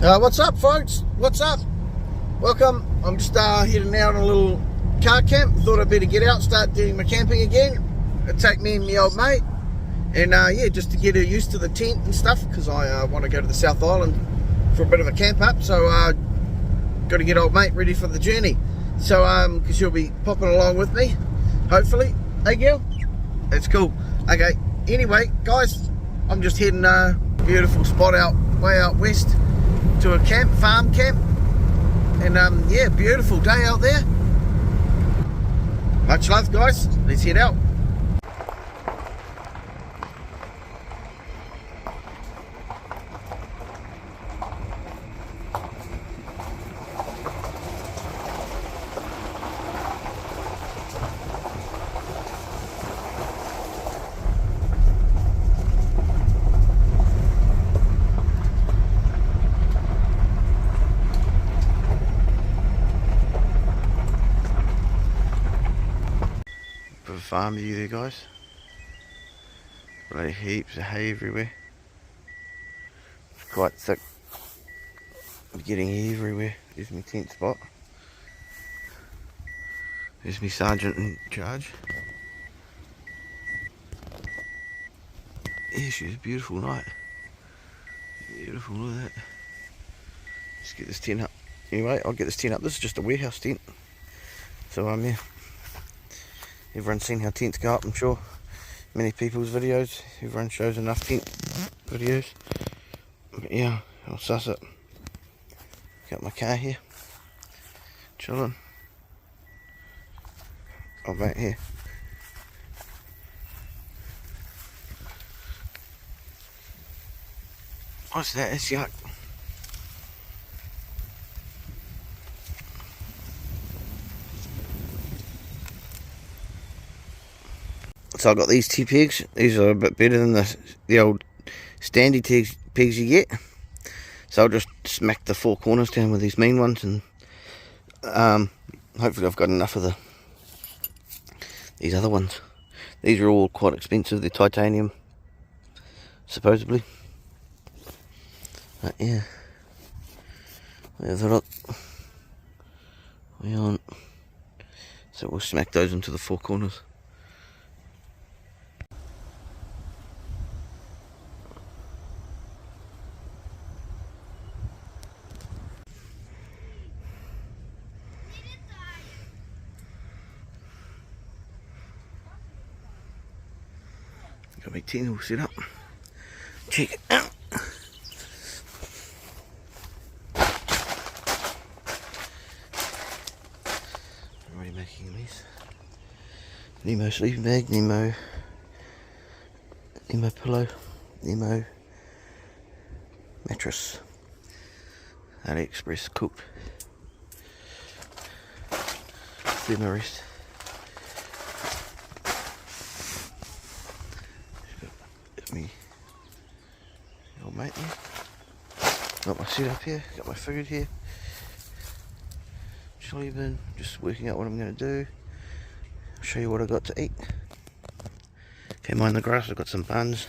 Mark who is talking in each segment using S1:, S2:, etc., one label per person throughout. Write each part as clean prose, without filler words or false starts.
S1: What's up, folks? What's up? Welcome. I'm just heading out on a little car camp. Thought I'd better get out, start doing my camping again. It'd take me and my old mate. And yeah, just to get her used to the tent and stuff, because I want to go to the South Island for a bit of a camp up. So got to get old mate ready for the journey. So because she'll be popping along with me, hopefully. Hey, girl? That's cool. Okay. Anyway, guys, I'm just heading beautiful spot out way out west to a camp, farm camp, and yeah, beautiful day out there. Much love, guys. Let's head out. Bit of farm view there, guys. Bloody heaps of hay everywhere. It's quite thick. I'm getting hay everywhere. There's my tent spot. There's my sergeant in charge. Yeah, she's a beautiful night. Beautiful, look at that. Let's get this tent up. Anyway, I'll get this tent up. This is just a warehouse tent. So yeah. Everyone's seen how tents go up, I'm sure. Many people's videos. Everyone shows enough tent videos. But yeah, I'll suss it. Got my car here. Chilling. Oh, mate, here. What's that? It's yuck. So I got these T-pegs. These are a bit better than the old standy pegs you get. So I'll just smack the four corners down with these mean ones, and hopefully I've got enough of these other ones. These are all quite expensive. They're titanium, supposedly. But yeah, there's a lot. So we'll smack those into the four corners. Got my tent all set up. Check it out. I'm already making these. Nemo sleeping bag, Nemo pillow, Nemo mattress. AliExpress cooked. Thermarest. Me old mate there. Got my setup here, got my food here. Chili bin, just working out what I'm going to do. I'll show you what I got to eat. Came on the grass, I've got some buns,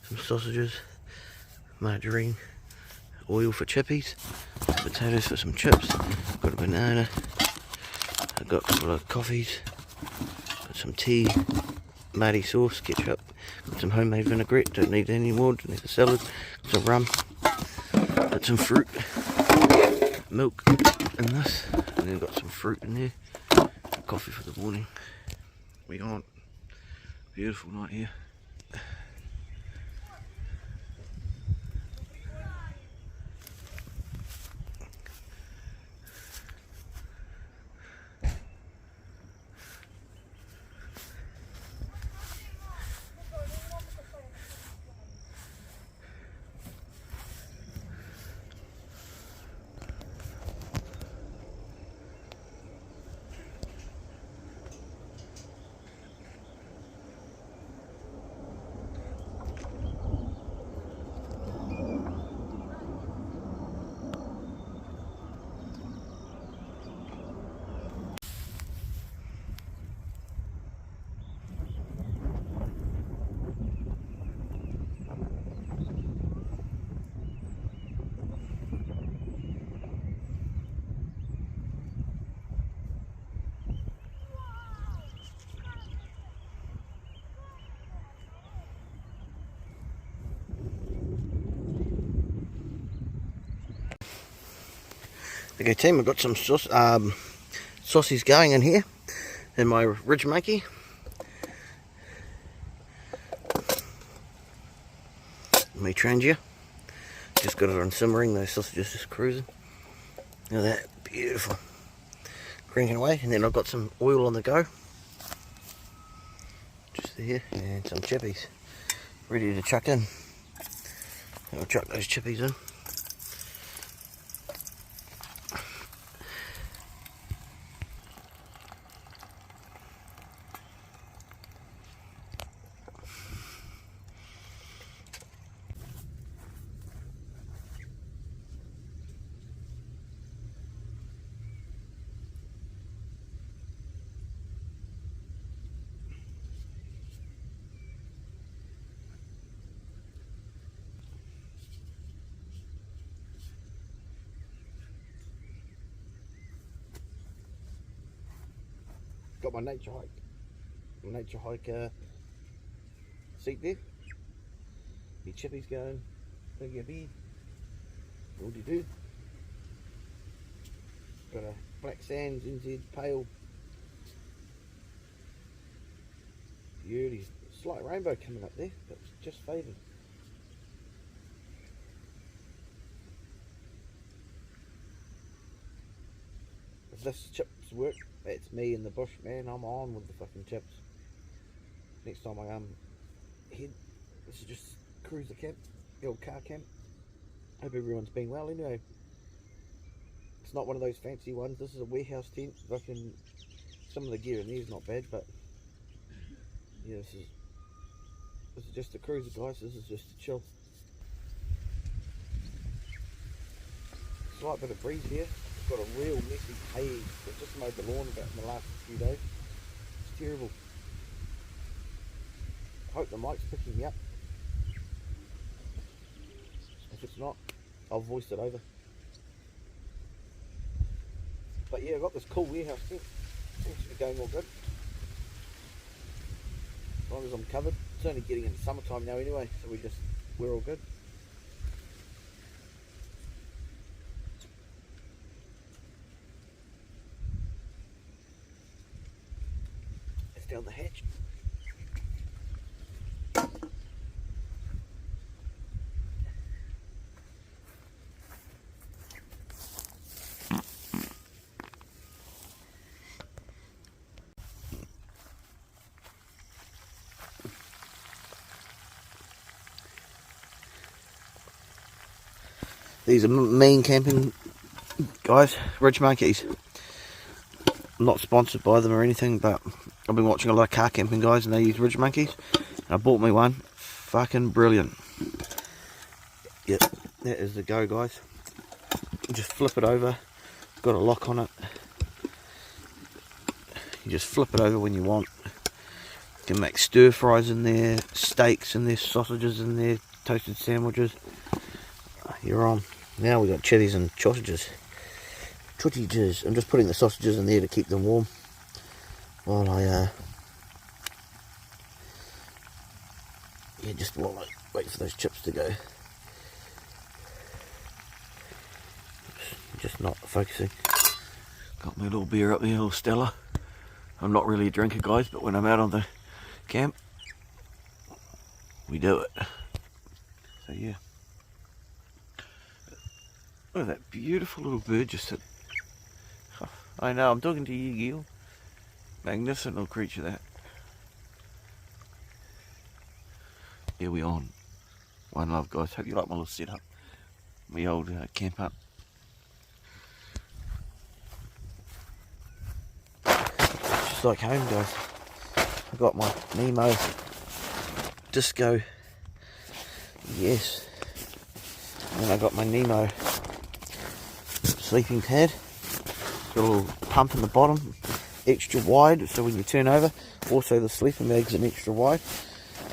S1: some sausages, margarine, oil for chippies, potatoes for some chips, got a banana, I've got a couple of coffees, got some tea, Marty sauce, ketchup, got some homemade vinaigrette, don't need any more, don't need a salad, got some rum, got some fruit, milk in this, and then got some fruit in there, coffee for the morning. We on, beautiful night here. Okay team, I've got some saucies going in here in my ridge makey. My Trangia. Just got it on simmering, those sausages just cruising. Look at that, beautiful. Cranking away, and then I've got some oil on the go. Just there, and some chippies ready to chuck in. I'll chuck those chippies in. Got my nature hike seat there. Your chippies going, big bee, all you do. Got a Black Sands NZ pale beauty, slight rainbow coming up there, but it's just faded. If this chips work, that's me in the bush, man. I'm on with the fucking chips. Next time I head, this is just cruiser camp, the old car camp. Hope everyone's been well anyway. It's not one of those fancy ones. This is a warehouse tent. Fucking some of the gear in there is not bad, but yeah, this is just a cruiser, guys. This is just a chill. Slight bit of breeze here. Got a real messy hay. I've just mowed the lawn about in the last few days. It's terrible. I hope the mic's picking me up. If it's not, I'll voice it over. But yeah, I've got this cool warehouse tent. Seems to be going all good. As long as I'm covered. It's only getting into summertime now anyway, so we're all good. Down the hatch. These are main camping guys, ridge monkeys. I'm not sponsored by them or anything, but I've been watching a lot of car camping guys and they use ridge monkeys. And I bought me one. Fucking brilliant. Yep, that is the go, guys. Just flip it over. Got a lock on it. You just flip it over when you want. You can make stir fries in there, steaks in there, sausages in there, toasted sandwiches. You're on. Now we got chitties and sausages. I'm just putting the sausages in there to keep them warm while I wait for those chips to go. Just not focusing. Got my little beer up there, little Stella. I'm not really a drinker, guys, but when I'm out on the camp, we do it. So yeah. Look at that beautiful little bird just sitting. I know, I'm talking to you, Gil. Magnificent little creature, that. Here we on. One love, guys. Hope you like my little setup. My old camp up. Just like home, guys. I got my Nemo Disco. Yes. And I got my Nemo sleeping pad. Got a little pump in the bottom, extra wide, so when you turn over, also the sleeping bag's an extra wide.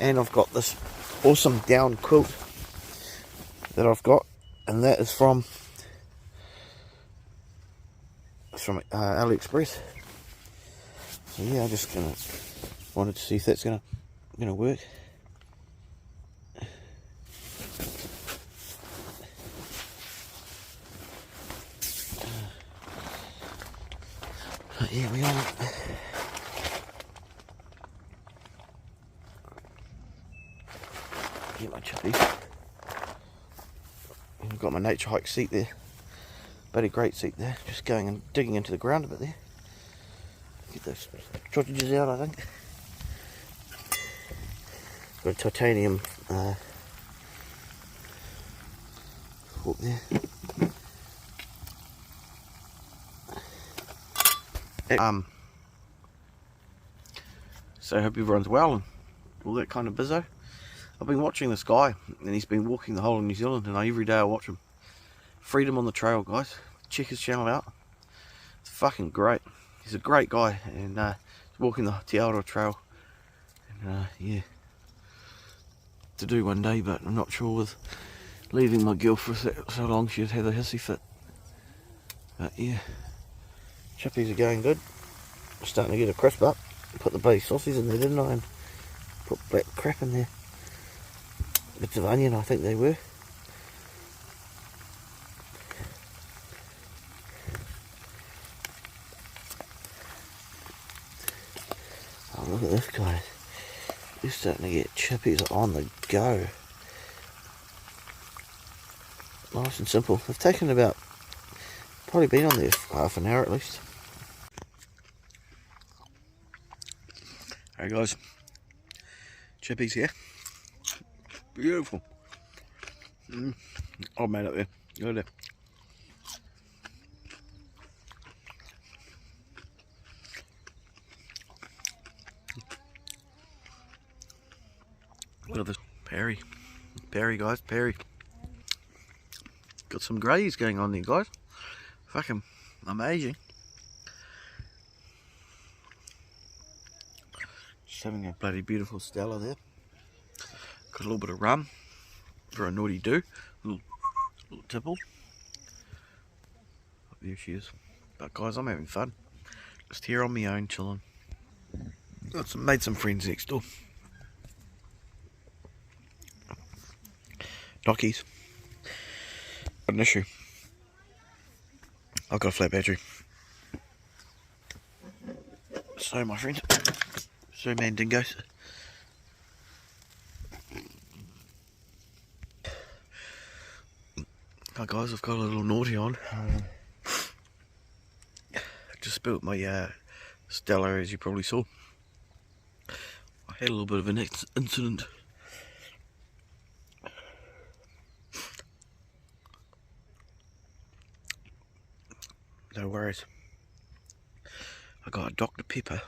S1: And I've got this awesome down quilt that I've got, and that is from AliExpress. So yeah, I just wanted to see if that's gonna work. Here we are. Get my chippies. I've got my nature hike seat there. Bloody great seat there. Just going and digging into the ground a bit there. Get those cottages out, I think. Got a titanium hook there. So I hope everyone's well and all that kind of bizzo. I've been watching this guy and he's been walking the whole of New Zealand, and every day I watch him. Freedom on the Trail, guys. Check his channel out. It's fucking great. He's a great guy, and he's walking the Te Aroha Trail. And yeah, to do one day, but I'm not sure with leaving my girl for so long she'd have a hissy fit. But yeah, chippies are going good. I'm starting to get a crisp up. Put the bloody sausages in there, didn't I? And put black crap in there. Bits of onion, I think they were. Oh, look at this, guys. We're starting to get chippies on the go. Nice and simple. They've taken about, probably been on there for half an hour at least. Hey guys, chippies here. Beautiful. Oh man, up there. Go there. Look at this Perry. Perry, guys, Perry. Got some greys going on there, guys. Fucking amazing. Just having a bloody beautiful Stella there. Got a little bit of rum for a naughty do. Little tipple. There she is. But guys, I'm having fun. Just here on my own, chilling. Made some friends next door. Dockies. Got an issue. I've got a flat battery. So my friend. So man dingoes. Hi guys, I've got a little naughty on. I just spilt my Stella, as you probably saw. I had a little bit of an incident. No worries. I got a Dr. Pepper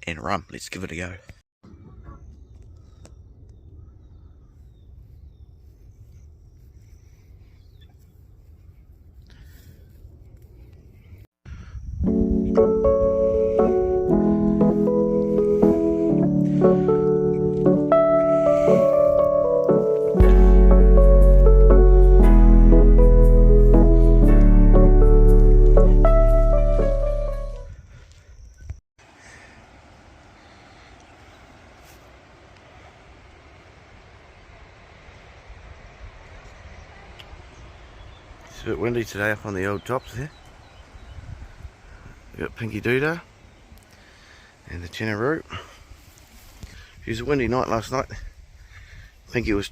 S1: and rum. Let's give it a go. It's a bit windy today up on the old tops there. We've got Pinky Doodah and the Tenaroo. It was a windy night last night. Pinky was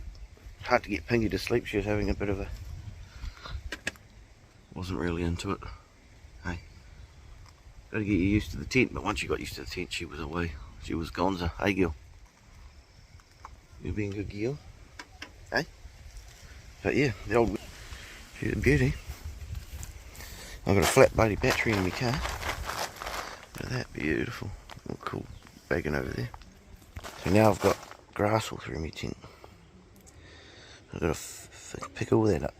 S1: hard to get Pinky to sleep. She was having a bit of a... wasn't really into it. Hey, got to get you used to the tent, but once you got used to the tent, she was away. She was gonza. Hey, girl. You being a good girl? Hey? But yeah, the old... she's a beauty. I've got a flat bloody battery in my car. Look at that, beautiful. Look cool bagging over there. So now I've got grass all through my tent. I've got to pick all that up.